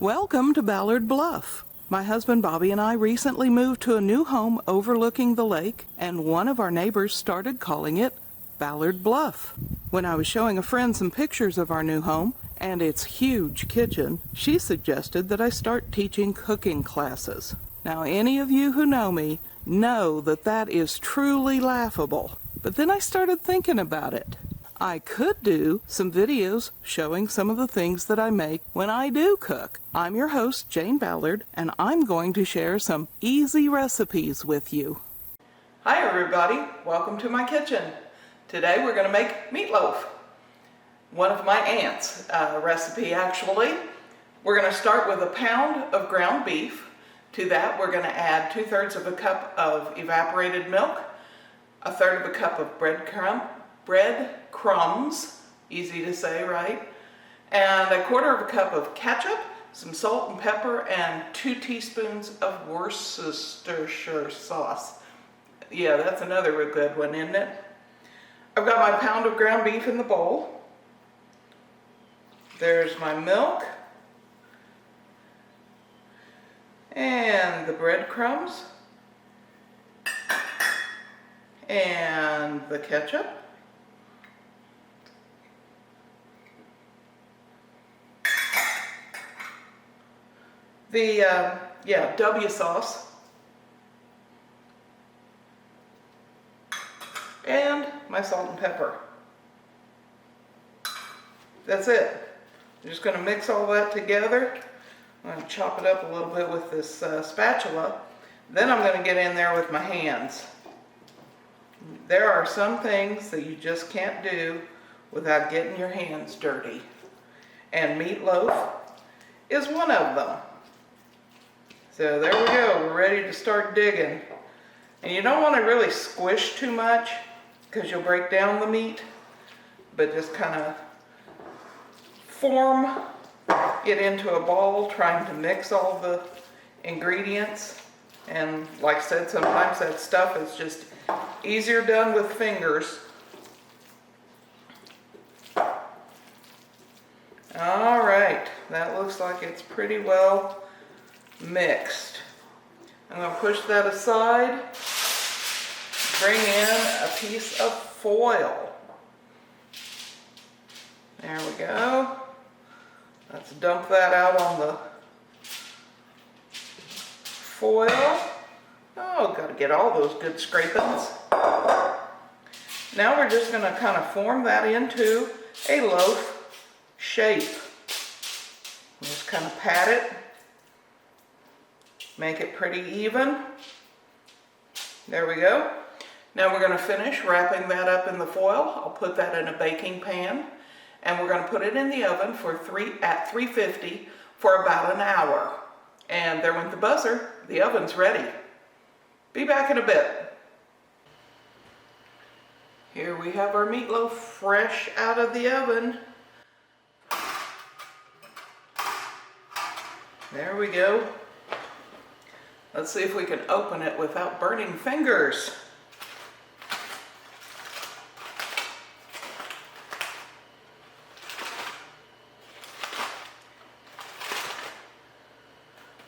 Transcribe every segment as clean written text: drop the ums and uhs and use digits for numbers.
Welcome to Ballard Bluff. My husband Bobby and I recently moved to a new home overlooking the lake, and one of our neighbors started calling it Ballard Bluff. When I was showing a friend some pictures of our new home and its huge kitchen, she suggested that I start teaching cooking classes. Now, any of you who know me know that that is truly laughable. But then I started thinking about it. I could do some videos showing some of the things that I make when I do cook. I'm your host, Jane Ballard, and I'm going to share some easy recipes with you. Hi everybody, welcome to my kitchen. Today we're going to make meatloaf. One of my aunt's recipe actually. We're going to start with a pound of ground beef. To that we're going to add 2/3 of a cup of evaporated milk, 1/3 of a cup of breadcrumbs, easy to say, right? And 1/4 of a cup of ketchup, some salt and pepper, and 2 teaspoons of Worcestershire sauce. Yeah, that's another real good one, isn't it? I've got my pound of ground beef in the bowl. There's my milk. And the breadcrumbs. And the ketchup. The W sauce, and my salt and pepper. That's it. I'm just going to mix all that together. I'm going to chop it up a little bit with this spatula. Then I'm going to get in there with my hands. There are some things that you just can't do without getting your hands dirty. And meatloaf is one of them. So there we go, we're ready to start digging. And you don't want to really squish too much because you'll break down the meat, but just kind of form it into a ball, trying to mix all the ingredients. And like I said, sometimes that stuff is just easier done with fingers. All right, that looks like it's pretty well mixed. I'm going to push that aside, bring in a piece of foil. There we go. Let's dump that out on the foil. Oh, got to get all those good scrapings. Now we're just going to kind of form that into a loaf shape. Just kind of pat it. Make it pretty even. There we go. Now we're going to finish wrapping that up in the foil. I'll put that in a baking pan, and we're going to put it in the oven at 350 for about an hour. And there went the buzzer. The oven's ready. Be back in a bit. Here we have our meatloaf fresh out of the oven. There we go. Let's see if we can open it without burning fingers.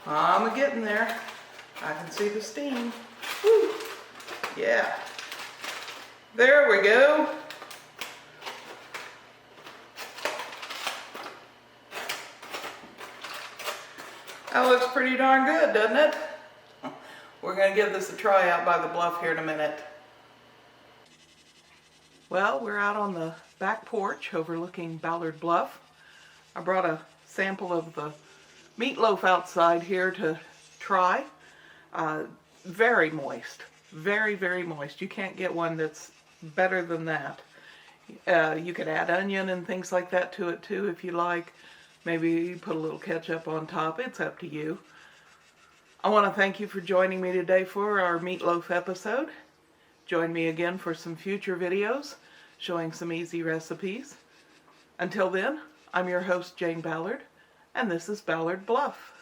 I'm getting there. I can see the steam. Woo. Yeah. There we go. That looks pretty darn good, doesn't it? We're going to give this a try out by the bluff here in a minute. Well, we're out on the back porch overlooking Ballard Bluff. I brought a sample of the meatloaf outside here to try. Very moist. Very, very moist. You can't get one that's better than that. You could add onion and things like that to it too if you like. Maybe you put a little ketchup on top. It's up to you. I want to thank you for joining me today for our meatloaf episode. Join me again for some future videos showing some easy recipes. Until then, I'm your host, Jane Ballard, and this is Ballard Bluff.